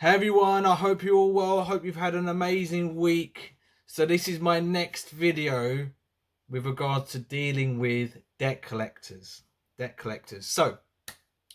Hey everyone, I hope you're all well. I hope you've had an amazing week. So this is my next video with regards to dealing with debt collectors. So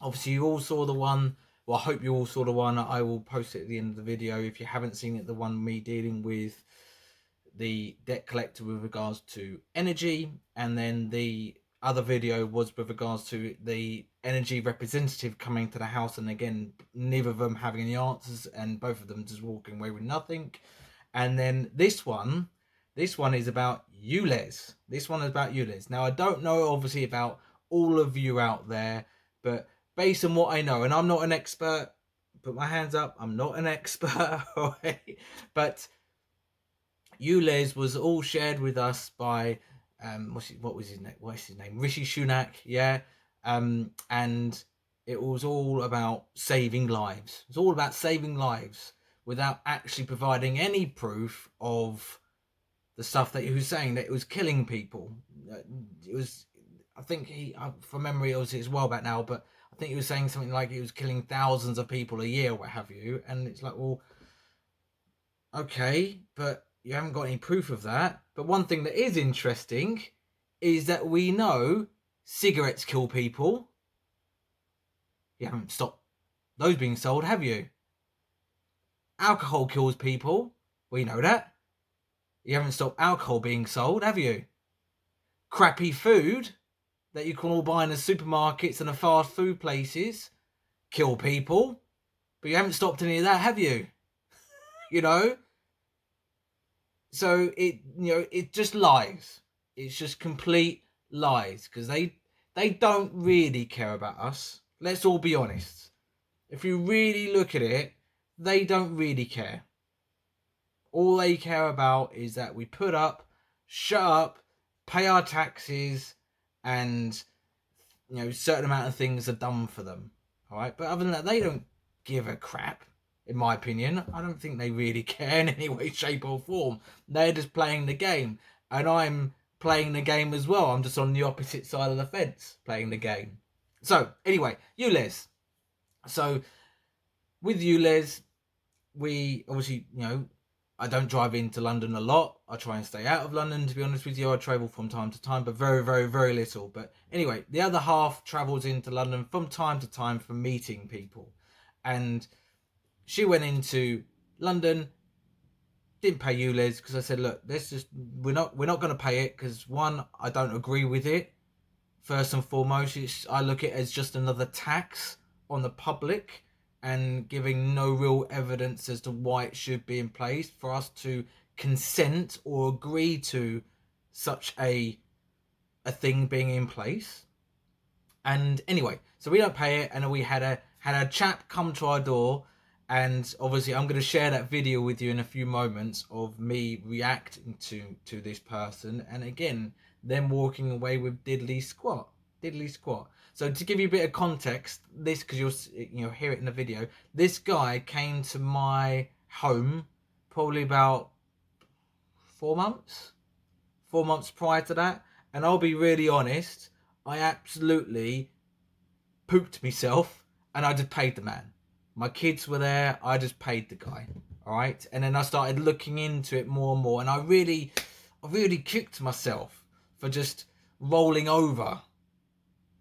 obviously you all saw the one, well I hope you all saw the one. I will post it at the end of the video. If you haven't seen it, the one me dealing with the debt collector with regards to energy, and then the other video was with regards to the energy representative coming to the house, and again neither of them having any answers and both of them just walking away with nothing. And then this one is about ULEZ. This one is about ULEZ. Now I don't know obviously about all of you out there, but based on what I know, and I'm not an expert, put my hands up, I'm not an expert, but ULEZ was all shared with us by what's his name? Rishi Sunak, yeah. And it was all about saving lives. It's all about saving lives without actually providing any proof of the stuff that he was saying, that it was killing people. It was, I think from memory, it's a while back now, but I think he was saying something like it was killing thousands of people a year, or what have you. And it's like, well, okay, but you haven't got any proof of that. But one thing that is interesting is that we know cigarettes kill people. You haven't stopped those being sold, have you? Alcohol kills people. We know that. You haven't stopped alcohol being sold, have you? Crappy food that you can all buy in the supermarkets and the fast food places kill people. But you haven't stopped any of that, have you? You know? So it just lies. It's just complete lies, because they don't really care about us. Let's all be honest. If you really look at it, they don't really care. All they care about is that we put up, shut up, pay our taxes, and a certain amount of things are done for them. All right, but other than that, they don't give a crap. In my opinion, I don't think they really care in any way, shape or form. They're just playing the game. And I'm playing the game as well. I'm just on the opposite side of the fence playing the game. So, anyway, ULEZ. So, with ULEZ, we obviously, I don't drive into London a lot. I try and stay out of London, to be honest with you. I travel from time to time, but very, very, very little. But anyway, the other half travels into London from time to time for meeting people. And she went into London, didn't pay ULEZ because I said, look, we're not going to pay it because, one, I don't agree with it. First and foremost, I look at it as just another tax on the public and giving no real evidence as to why it should be in place for us to consent or agree to such a thing being in place. And anyway, so we don't pay it, and we had a chap come to our door. And obviously I'm going to share that video with you in a few moments of me reacting to this person, and again them walking away with diddly squat. So to give you a bit of context, this, because you'll hear it in the video, this guy came to my home probably about 4 months prior to that, and I'll be really honest, I absolutely pooped myself, and I just paid the man. My kids were there, I just paid the guy, all right? And then I started looking into it more and more, and I really kicked myself for just rolling over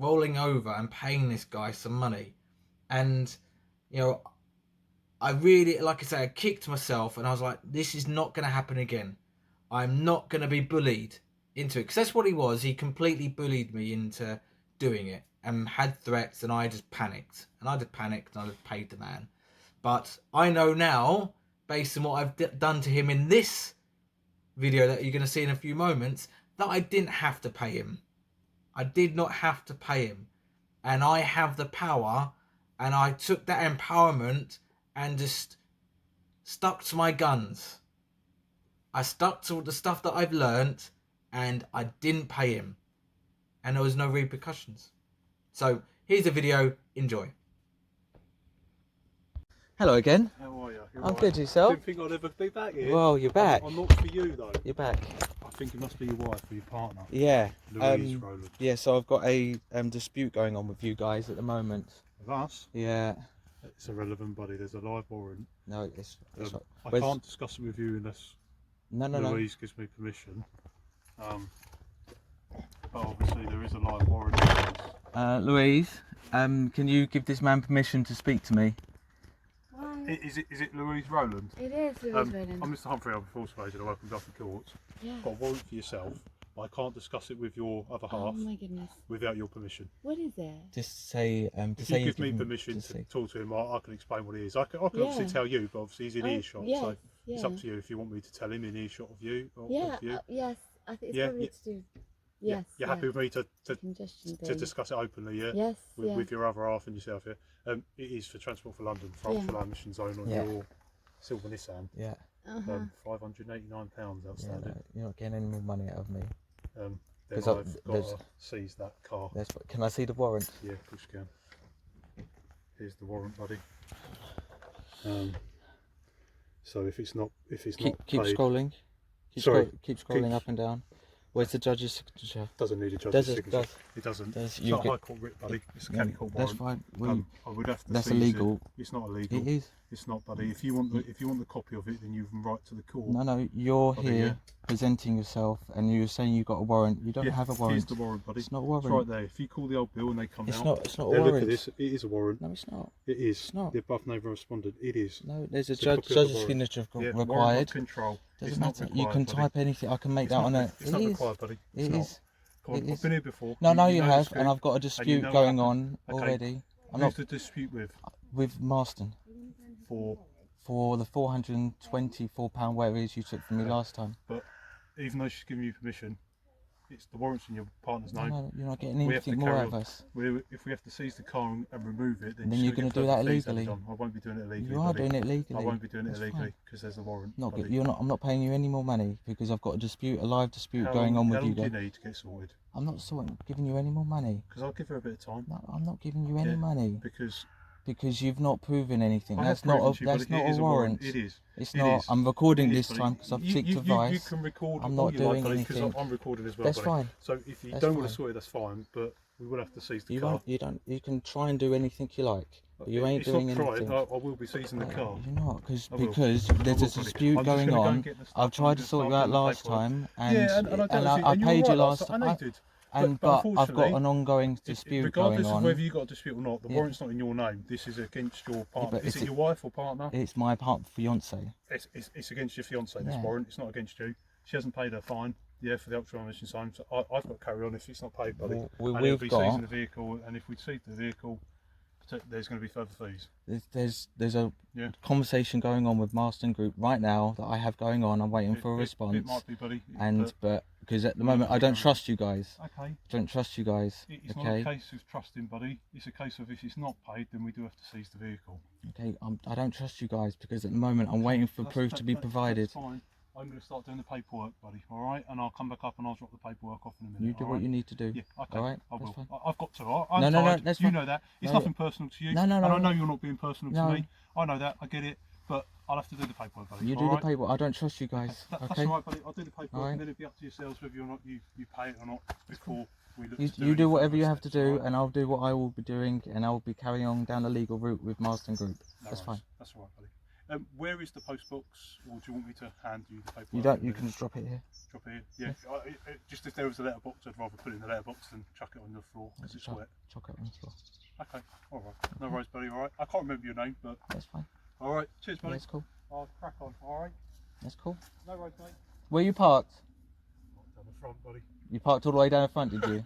and paying this guy some money. And, I really, like I say, I kicked myself, and I was like, this is not going to happen again. I'm not going to be bullied into it, because that's what he was. He completely bullied me into doing it and had threats, and I just panicked. And I just paid the man. But I know now, based on what I've done to him in this video that you're going to see in a few moments, that I didn't have to pay him. I did not have to pay him. And I have the power, and I took that empowerment and just stuck to my guns. I stuck to the stuff that I've learnt, and I didn't pay him. And there was no repercussions. So here's the video. Enjoy. Hello again. How are you? I'm right. Good, yourself? I didn't think I'd ever be back here. Well, you're back. I'm not for you though. You're back. I think it must be your wife or your partner. Yeah. Louise Rowland. Yeah, so I've got a dispute going on with you guys at the moment. With us? Yeah. It's irrelevant, buddy. There's a live warrant. No, it's not. I can't discuss it with you unless No. Louise gives me permission. But obviously there is a live warrant. Louise, can you give this man permission to speak to me? Why? Is it Louise Rowland? It is Louise Rowland. I'm Mr. Humphrey. I'm a force agent. I work in Dublin Courts. Yeah. Got a warrant for yourself, but I can't discuss it with your other Oh half my goodness. without your permission. What is it? Just say, If you give me permission to talk to him, I can explain what it is. I can obviously tell you, but obviously he's in earshot, yes, so it's up to you if you want me to tell him in earshot of you. Or Yeah. of you. Yes. I think it's Yeah, probably to do. Yes. You're happy with me to Congestion to thing. discuss it openly, yeah? Yes. With your other half and yourself, yeah? It is for Transport for London, for ultra emission zone on your silver Nissan. Yeah. £589 outstanding. No, you're not getting any more money out of me. Then Because I've got to seize that car. Can I see the warrant? Yeah, of course you can. Here's the warrant, buddy. So if it's not Keep paid, scrolling. Keep scrolling up and down. Where's the judge's signature? doesn't need a judge's signature. It doesn't. Does. It's not a high court writ, buddy. It's a county court That's warrant. fine. I would have to. That's seize illegal. It. It's not illegal. It is. It's not, buddy. If you want the copy of it, then you can write to the court. No, you're Buddy, here presenting yourself, and you're saying you got a warrant. You don't have a warrant. Here's the warrant, buddy. It's not a warrant. It's right there. If you call the old bill and they come It's out, not. It's not a they'll warrant. look at this. It is a warrant. No, it's not. It is. It's not. The above name responded. It is. No, there's a It's a copy of the judge's warrant. signature Yeah, warrant required. of control. Doesn't It's not matter. required, You can buddy. type anything. I can make that on a. It's not required, buddy. It is. Come on, It I've is. been here before. No, you know have, the and I've got a and you dispute know what going happened. on Okay. already. I'm Who's not the dispute with? with Marston For the £424 whatever it is you took from me last time. but even though she's given you permission, it's the warrants in your partner's name. No, you're not getting We have to anything more carry out of on. us. If we have to seize the car and remove it, then Then you're going to do that illegally. I won't be doing it illegally. You are buddy. doing it legally. I won't be doing it That's illegally fine. because there's a warrant. Not buddy. good. You're not. I'm not paying you any more money because I've got a live dispute going on with you How long guys. do you need to get sorted? I'm not giving you any more money. Because I'll give her a bit of time. No, I'm not giving you any money Because you've not proven anything. I have That's not proven to you, that's buddy, not it is a warrant. It is. It's It not. is. I'm recording It this is, time buddy. because I've You seeked advice. You can record I'm all not you doing like, because anything. I'm recording as well. That's buddy. fine. So if you That's don't want fine. to sort it, that's fine. But we will have to seize the You car. won't. You don't. You can try and do anything you like. But you ain't It's doing not anything. trying. I will be seizing the car. You're not, I will. because I there's will, a buddy. dispute I'm just going gonna go and on. get the stuff I've and tried to just sort start you out doing the last paperwork. time, Yeah, and and I I and you paid were you right last time. I know you did. but I've got unfortunately, an ongoing dispute regardless going of on. whether you got a dispute or not, the Yeah. warrant's not in your name. This is against your partner. but Is it's it your wife or partner? It's my fiance. It's against your fiance. This Yeah. warrant. It's not against you. She hasn't paid her fine. Yeah, for the ultra emission sign. So I've got to carry on if it's not paid, buddy. Well, and it'll we've be got. seizing the vehicle, and if we seize the vehicle, there's going to be further fees. There's a Yeah. conversation going on with Marston Group right now that I have going on. I'm waiting for a response. It might be, buddy. But because at the moment I don't trust you guys. Okay. Don't trust you guys. It's not a case of trusting, buddy. It's a case of if it's not paid, then we do have to seize the vehicle. Okay. I don't trust you guys because at the moment I'm waiting for proof to be provided. That's fine. I'm going to start doing the paperwork, buddy. All right, and I'll come back up and I'll drop the paperwork off in a minute. You do what you need to do. Yeah, okay. All right. I will. That's fine. I've got to. I'm No, tired. that's you fine. know that. It's No, nothing personal to you. No. And I know you're not being personal No. to me. I know that. I get it. But I'll have to do the paperwork, buddy. You all do the right? paperwork. I don't trust you guys. That's Okay. all right, buddy. I'll do the paperwork, All right. and then it'll be up to yourselves whether or not you pay it or not before we look. You to do any whatever further you have to steps, do, all right? and I'll do what I will be doing, and I will be carrying on down the legal route with Marston Group. No That's worries. fine. That's all right, buddy. Where is the post box, or do you want me to hand you the paperwork? You don't. You can just drop it here. Drop it here. Yeah. Just if there was a letterbox, I'd rather put it in the letterbox than chuck it on the floor because it's wet. Chuck it on the floor. Okay. All right. No worries, buddy. All right. I can't remember your name, but That's fine. all right. Cheers, Yeah, buddy. that's cool. I'll crack on. All right. That's cool. No worries, mate. Where you parked? Down the front, buddy. You parked all the way down the front, did you?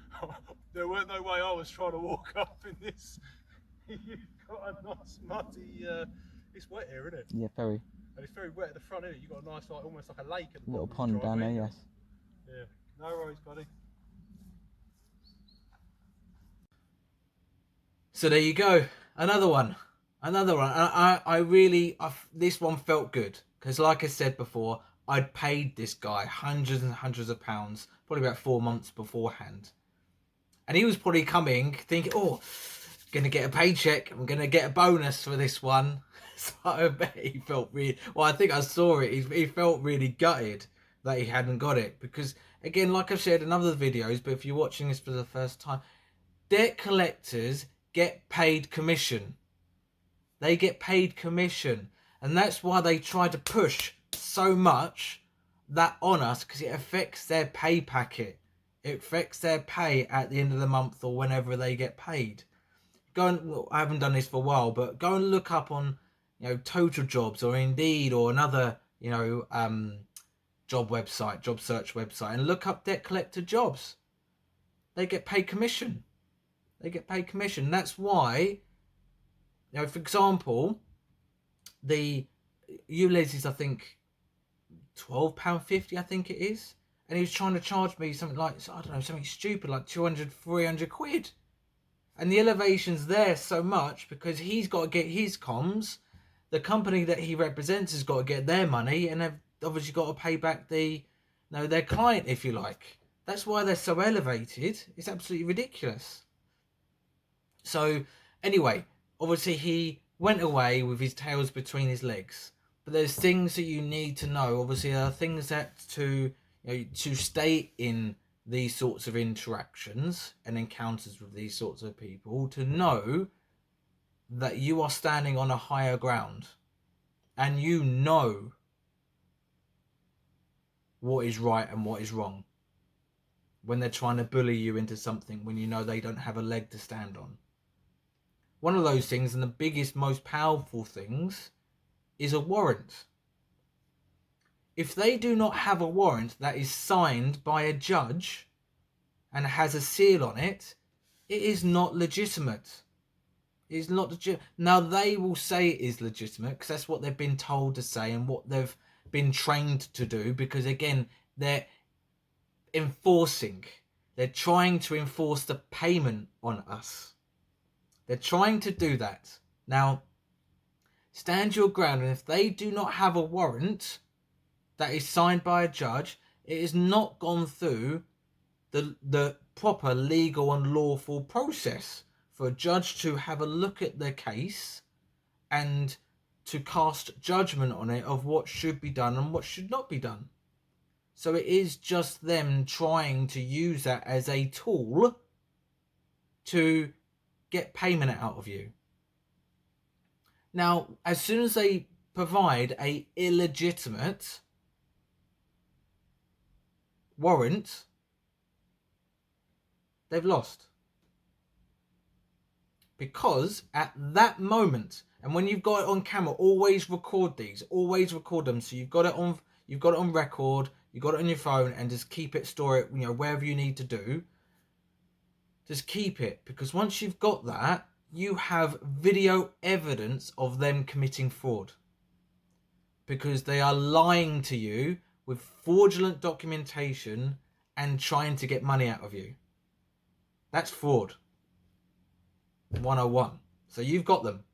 There weren't no way I was trying to walk up in this. You've got a nice muddy. It's wet here, isn't it? Yeah, very. And it's very wet at the front, isn't it? You've got a nice, like almost like a lake at the Little bottom of pond the down there, driveway. yes. Yeah. No worries, buddy. So there you go, another one. I really, this one felt good because, like I said before, I'd paid this guy hundreds and hundreds of pounds, probably about 4 months beforehand, and he was probably coming thinking, "Oh, gonna get a paycheck. I'm gonna get a bonus for this one." So I bet he felt really. Well, I think I saw it. He felt really gutted that he hadn't got it because, again, like I've shared in other videos, but if you're watching this for the first time, debt collectors get paid commission. They get paid commission. And that's why they try to push so much that on us, because it affects their pay packet. It affects their pay at the end of the month or whenever they get paid. I haven't done this for a while, but go and look up on, Total Jobs or Indeed or another, job search website, and look up debt collector jobs. They get paid commission. That's why, for example, the ULEZ is, I think, £12.50, I think it is. And he was trying to charge me something like, I don't know, something stupid like 200, 300 quid. And the elevation's there so much because he's got to get his comms. The company that he represents has got to get their money, and they've obviously got to pay back their client, if you like. That's why they're so elevated. It's absolutely ridiculous. So, anyway, obviously he went away with his tails between his legs. But there's things that you need to know. Obviously, there are things that to stay in these sorts of interactions and encounters with these sorts of people, to know that you are standing on a higher ground and you know what is right and what is wrong when they're trying to bully you into something when you know they don't have a leg to stand on. One of those things, and the biggest, most powerful things, is a warrant. If they do not have a warrant that is signed by a judge and has a seal on it, it is not legitimate. It is not legitimate. Now, they will say it is legitimate because that's what they've been told to say and what they've been trained to do, because, again, they're trying to enforce the payment on us. They're trying to do that. Now, stand your ground, and if they do not have a warrant that is signed by a judge, it has not gone through the proper legal and lawful process for a judge to have a look at the case and to cast judgment on it of what should be done and what should not be done. So it is just them trying to use that as a tool to get payment out of you. Now, as soon as they provide a illegitimate warrant, they've lost. Because at that moment, and when you've got it on camera, always record these, always record them. So you've got it on record, you've got it on your phone, and just keep it, store it, wherever you need to do. Just keep it, because once you've got that, you have video evidence of them committing fraud. Because they are lying to you with fraudulent documentation and trying to get money out of you. That's fraud 101. So you've got them.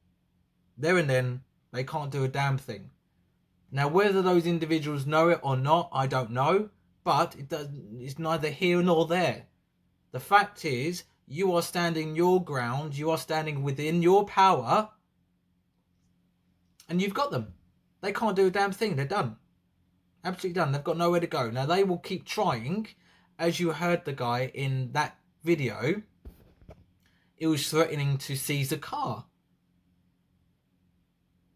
There and then, they can't do a damn thing. Now, whether those individuals know it or not, I don't know. But it's neither here nor there. The fact is, you are standing your ground, you are standing within your power, and you've got them. They can't do a damn thing. They're done. Absolutely done. They've got nowhere to go. Now, they will keep trying. As you heard the guy in that video, he was threatening to seize a car.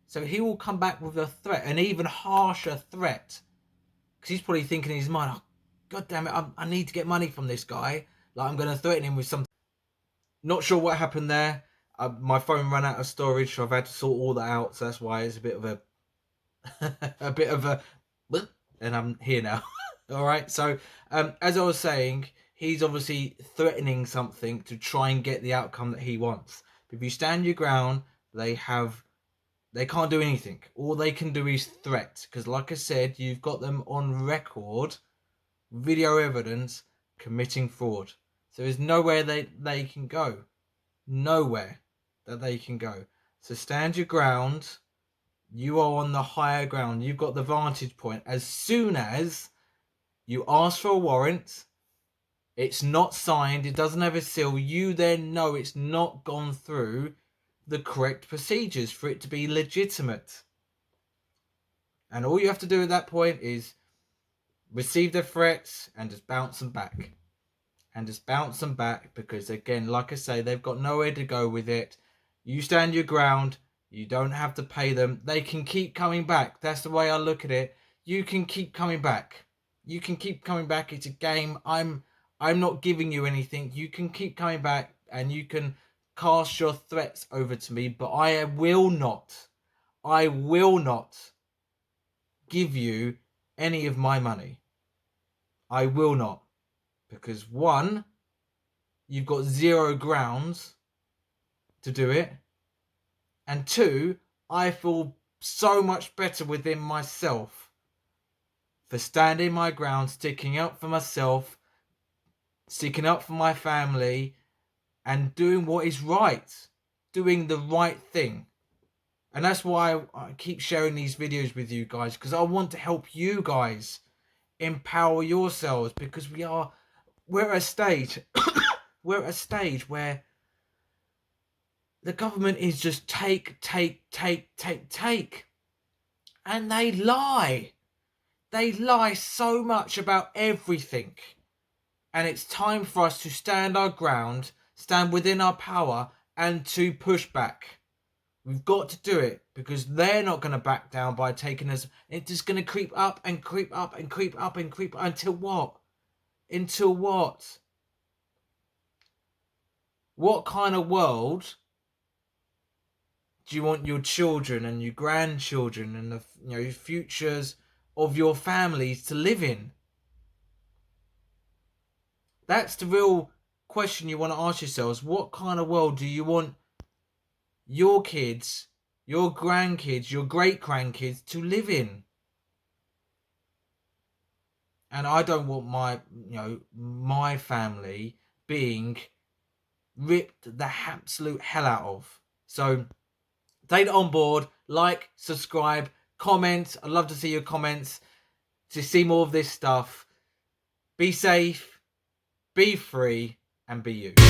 So he will come back with a threat, an even harsher threat. Because he's probably thinking in his mind, oh, God damn it, I need to get money from this guy. Like, I'm going to threaten him with something. Not sure what happened there. My phone ran out of storage, so I've had to sort all that out. So that's why it's a bit of a, and I'm here now. All right. So as I was saying, he's obviously threatening something to try and get the outcome that he wants. But if you stand your ground, they can't do anything. All they can do is threat. Because like I said, you've got them on record, video evidence, committing fraud. So there's nowhere they can go. Nowhere that they can go. So stand your ground. You are on the higher ground. You've got the vantage point. As soon as you ask for a warrant, it's not signed, it doesn't have a seal, you then know it's not gone through the correct procedures for it to be legitimate. And all you have to do at that point is receive the threats and just bounce them back. Because, again, like I say, they've got nowhere to go with it. You stand your ground, You don't have to pay them. They can keep coming back. That's the way I look at it. You can keep coming back. You can keep coming back. It's a game. I'm not giving you anything. You can keep coming back and you can cast your threats over to me, but I will not give you any of my money. I will not. Because one, you've got zero grounds to do it. And two, I feel so much better within myself for standing my ground, sticking up for myself, sticking up for my family, and doing what is right, doing the right thing. And that's why I keep sharing these videos with you guys, because I want to help you guys empower yourselves, because we're at a stage we're at a stage where the government is just take, and they lie so much about everything. And it's time for us to stand our ground, stand within our power, and to push back. We've got to do it, because they're not going to back down by taking us. It's just going to creep up and creep up and creep up and creep up until what? Until what? What kind of world do you want your children and your grandchildren and the futures of your families to live in? That's the real question you want to ask yourselves. What kind of world do you want your kids, your grandkids, your great grandkids to live in? And I don't want my family being ripped the absolute hell out of. So take it on board, like, subscribe, comment. I'd love to see your comments to see more of this stuff. Be safe, be free, and be you.